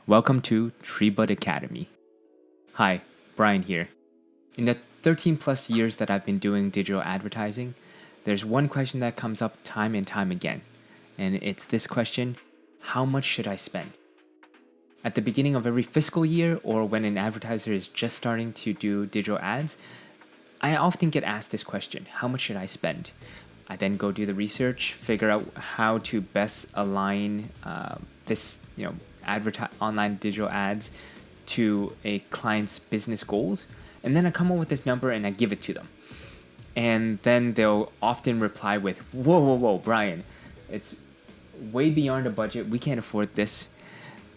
Welcome to Treebud Academy. Hi, Brian here. In the 13 plus years that I've been doing digital advertising, there's one question that comes up time and time again, and it's this question: how much should I spend? At the beginning of every fiscal year, or when an advertiser is just starting to do digital ads, I often get asked this question: how much should I spend? I then go do the research, figure out how to best align this, online digital ads to a client's business goals, and then I come up with this number and I give it to them. And then they'll often reply with, "Whoa, whoa, whoa, Brian, it's way beyond the budget. We can't afford this."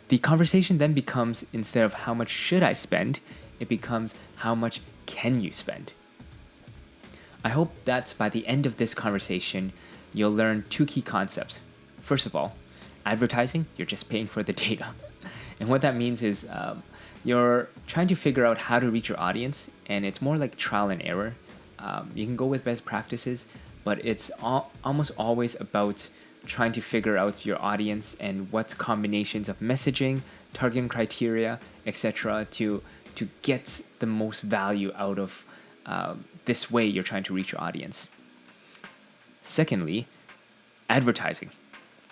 The conversation then becomes, instead of how much should I spend, it becomes how much can you spend? I hope that by the end of this conversation, you'll learn two key concepts. First of all, advertising, you're just paying for the data. And what that means is you're trying to figure out how to reach your audience, and it's more like trial and error. You can go with best practices, but it's almost always about trying to figure out your audience and what combinations of messaging, targeting criteria, etc. to get the most value out of this way you're trying to reach your audience. Secondly, advertising.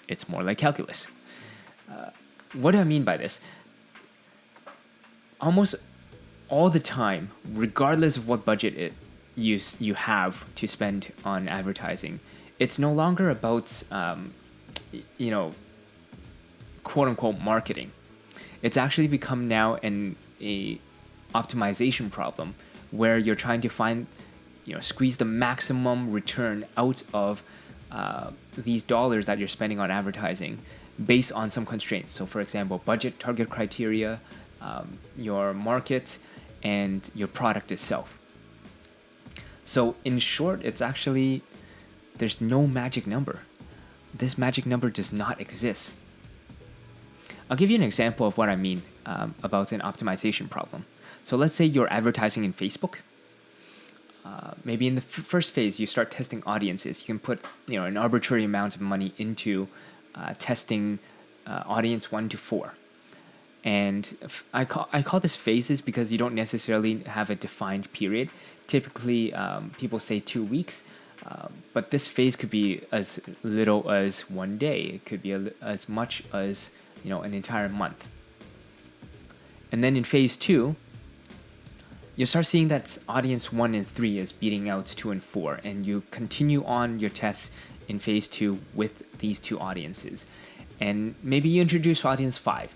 It's more like calculus. What do I mean by this? Almost all the time, regardless of what budget you have to spend on advertising, it's no longer about quote unquote marketing. It's actually become now a optimization problem where you're trying to find, squeeze the maximum return out of these dollars that you're spending on advertising based on some constraints. So for example, budget, target criteria, your market, and your product itself. So in short, it's actually, there's no magic number. This magic number does not exist. I'll give you an example of what I mean about an optimization problem. So let's say you're advertising in Facebook. Maybe in the first phase, you start testing audiences. You can put an arbitrary amount of money into testing audience 1 to 4. And I call this phases because you don't necessarily have a defined period. Typically, people say 2 weeks, but this phase could be as little as 1 day. It could be as much as an entire month. And then in phase 2, you'll start seeing that audience 1 and 3 is beating out 2 and 4, and you continue on your tests in phase 2 with these two audiences. And maybe you introduce audience 5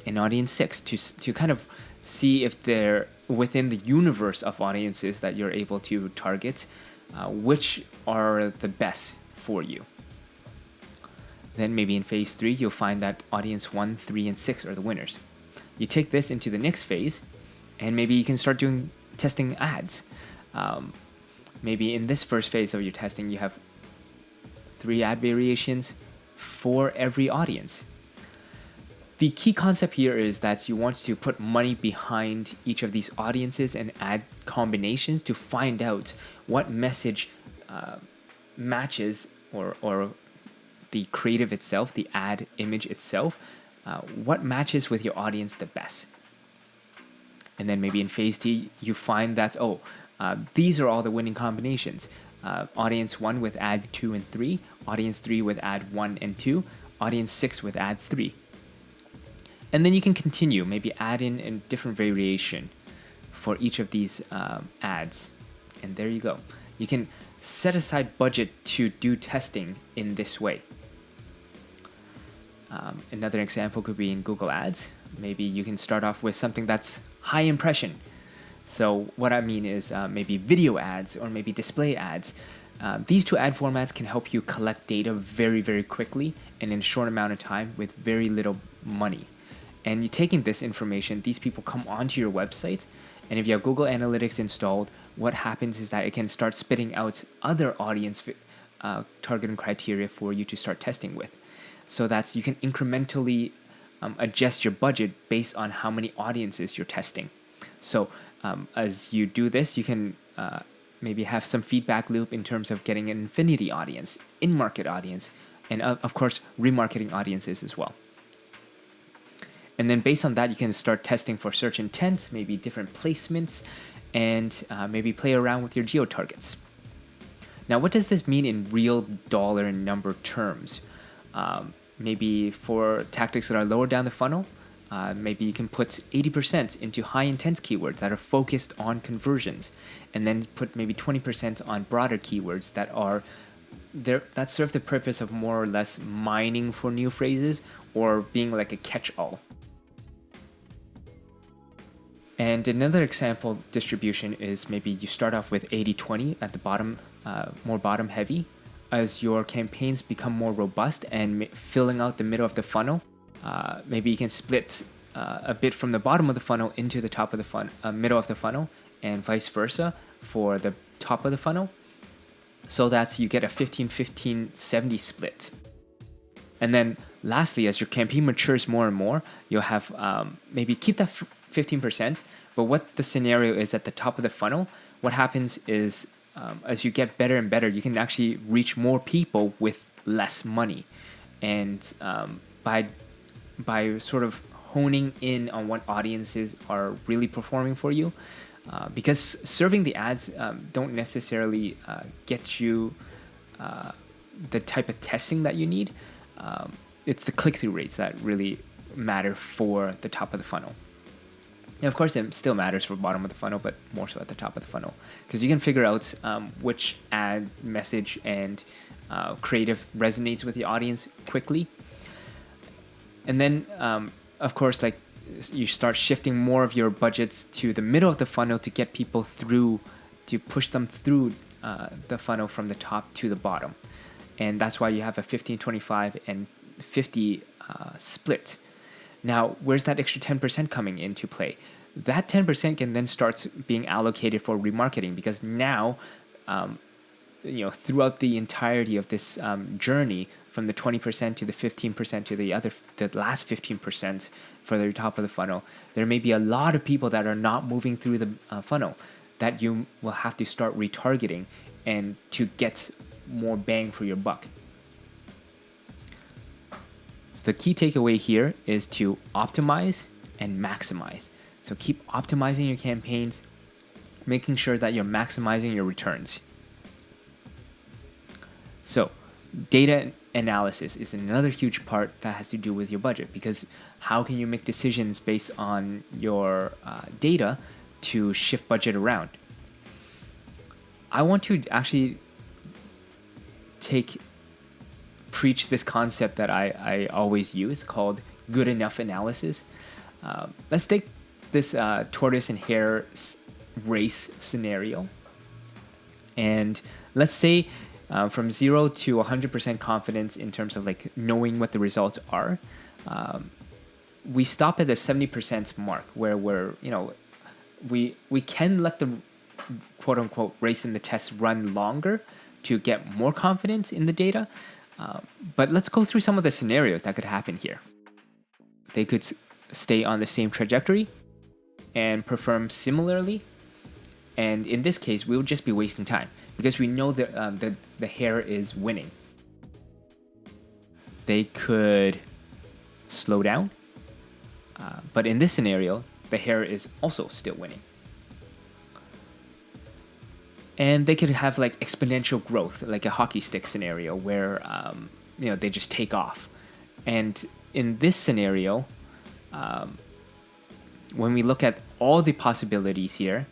and audience 6 to kind of see if they're within the universe of audiences that you're able to target, which are the best for you. Then maybe in phase 3, you'll find that audience 1, 3, and 6 are the winners. You take this into the next phase, and maybe you can start doing testing ads. Maybe in this first phase of your testing, you have 3 ad variations for every audience. The key concept here is that you want to put money behind each of these audiences and ad combinations to find out what message matches or the creative itself, the ad image itself, what matches with your audience the best. And then maybe in phase T, you find that, these are all the winning combinations. Audience 1 with ad 2 and 3, audience 3 with ad 1 and 2, audience 6 with ad 3. And then you can continue, maybe add in a different variation for each of these ads. And there you go. You can set aside budget to do testing in this way. Another example could be in Google Ads. Maybe you can start off with something that's high impression. So what I mean is maybe video ads or maybe display ads. These two ad formats can help you collect data very, very quickly and in a short amount of time with very little money. And you taking this information, these people come onto your website, and if you have Google Analytics installed, what happens is that it can start spitting out other audience targeting criteria for you to start testing with. So that you can incrementally adjust your budget based on how many audiences you're testing. So as you do this, you can maybe have some feedback loop in terms of getting an infinity audience, in-market audience, and of course, remarketing audiences as well. And then based on that, you can start testing for search intent, maybe different placements, and maybe play around with your geo targets. Now, what does this mean in real dollar and number terms? Maybe for tactics that are lower down the funnel, maybe you can put 80% into high intent keywords that are focused on conversions, and then put maybe 20% on broader keywords that are there that serve the purpose of more or less mining for new phrases or being like a catch-all. And another example distribution is maybe you start off with 80-20 at the bottom, more bottom heavy. As your campaigns become more robust and filling out the middle of the funnel, maybe you can split a bit from the bottom of the funnel into the top of the middle of the funnel, and vice versa for the top of the funnel, so that you get a 15-15-70 split. And then lastly, as your campaign matures more and more, you'll have maybe keep that 15%, but what the scenario is at the top of the funnel, what happens is as you get better and better, you can actually reach more people with less money. And by sort of honing in on what audiences are really performing for you, because serving the ads don't necessarily get you the type of testing that you need. It's the click-through rates that really matter for the top of the funnel. And of course, it still matters for bottom of the funnel, but more so at the top of the funnel, because you can figure out which ad message and creative resonates with the audience quickly. And then, of course, like you start shifting more of your budgets to the middle of the funnel to get people through, to push them through the funnel from the top to the bottom. And that's why you have a 15, 25, and 50 split. Now, where's that extra 10% coming into play? That 10% can then start being allocated for remarketing, because now, throughout the entirety of this journey, from the 20% to the 15% to the last 15% for the top of the funnel, there may be a lot of people that are not moving through the funnel that you will have to start retargeting and to get more bang for your buck. So the key takeaway here is to optimize and maximize. So keep optimizing your campaigns, making sure that you're maximizing your returns. So data analysis is another huge part that has to do with your budget, because how can you make decisions based on your data to shift budget around? I want to actually preach this concept that I always use called good enough analysis. Let's take this tortoise and hare race scenario. And let's say from 0 to 100% confidence in terms of like knowing what the results are, we stop at the 70% mark where we can let the quote unquote race in the test run longer to get more confidence in the data. But let's go through some of the scenarios that could happen here. They could stay on the same trajectory and perform similarly. And in this case, we'll just be wasting time because we know that the hare is winning. They could slow down. But in this scenario, the hare is also still winning. And they could have like exponential growth, like a hockey stick scenario where they just take off. And in this scenario, when we look at all the possibilities here,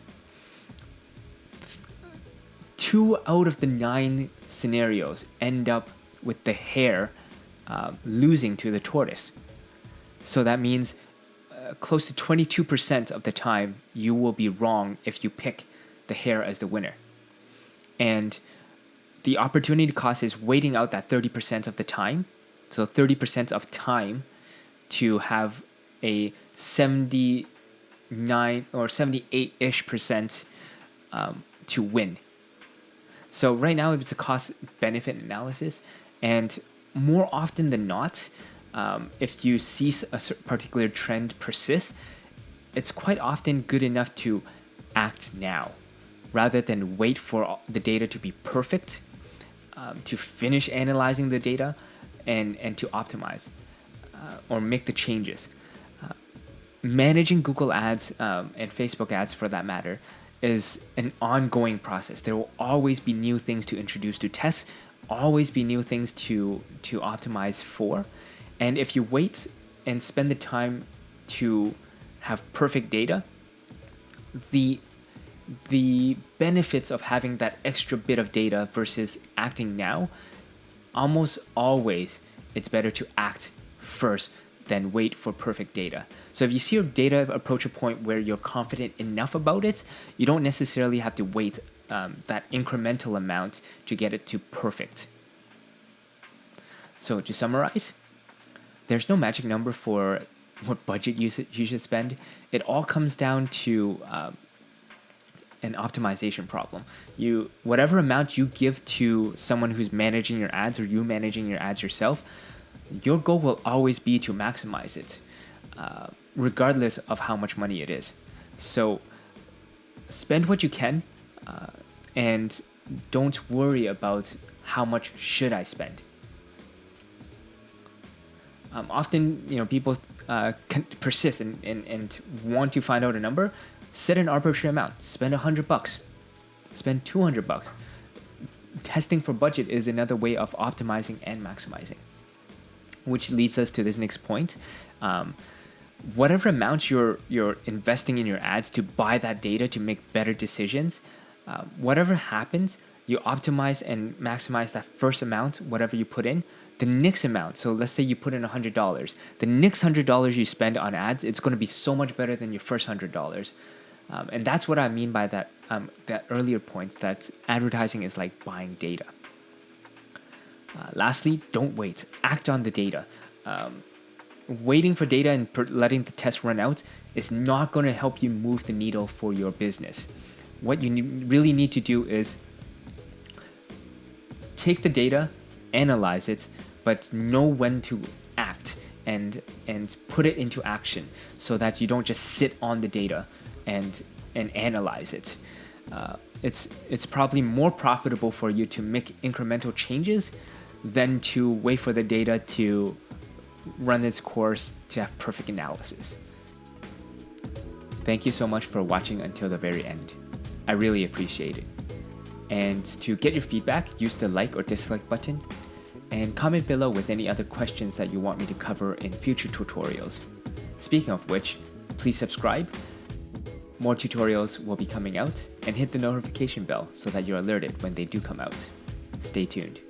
2 out of the 9 scenarios end up with the hare losing to the tortoise. So that means close to 22% of the time you will be wrong if you pick the hare as the winner. And the opportunity cost is waiting out that 30% of the time. So 30% of time to have a 79 or 78-ish% to win. So right now it's a cost-benefit analysis. And more often than not, if you see a particular trend persist, it's quite often good enough to act now, rather than wait for the data to be perfect, to finish analyzing the data and to optimize or make the changes. managing Google ads and Facebook ads for that matter is an ongoing process. There will always be new things to introduce to test, always be new things to optimize for. And if you wait and spend the time to have perfect data, the benefits of having that extra bit of data versus acting now, almost always it's better to act first than wait for perfect data. So if you see your data approach a point where you're confident enough about it, you don't necessarily have to wait that incremental amount to get it to perfect. So to summarize, there's no magic number for what budget you should spend. It all comes down to an optimization problem. Whatever amount you give to someone who's managing your ads or you managing your ads yourself, your goal will always be to maximize it, regardless of how much money it is. So spend what you can, and don't worry about how much should I spend. Often, people can persist and want to find out a number. Set an arbitrary amount. Spend $100. Spend $200. Testing for budget is another way of optimizing and maximizing. Which leads us to this next point. Whatever amount you're investing in your ads to buy that data to make better decisions, whatever happens, you optimize and maximize that first amount, whatever you put in. The next amount, so let's say you put in $100. The next $100 you spend on ads, it's going to be so much better than your first $100. And that's what I mean by that earlier points, that advertising is like buying data. Lastly, don't wait. Act on the data. Waiting for data and letting the test run out is not going to help you move the needle for your business. What you really need to do is take the data, analyze it, but know when to act and put it into action so that you don't just sit on the data and analyze it. It's probably more profitable for you to make incremental changes than to wait for the data to run its course to have perfect analysis. Thank you so much for watching until the very end. I really appreciate it. And to get your feedback, use the like or dislike button and comment below with any other questions that you want me to cover in future tutorials. Speaking of which, please subscribe. More tutorials will be coming out, and hit the notification bell so that you're alerted when they do come out. Stay tuned.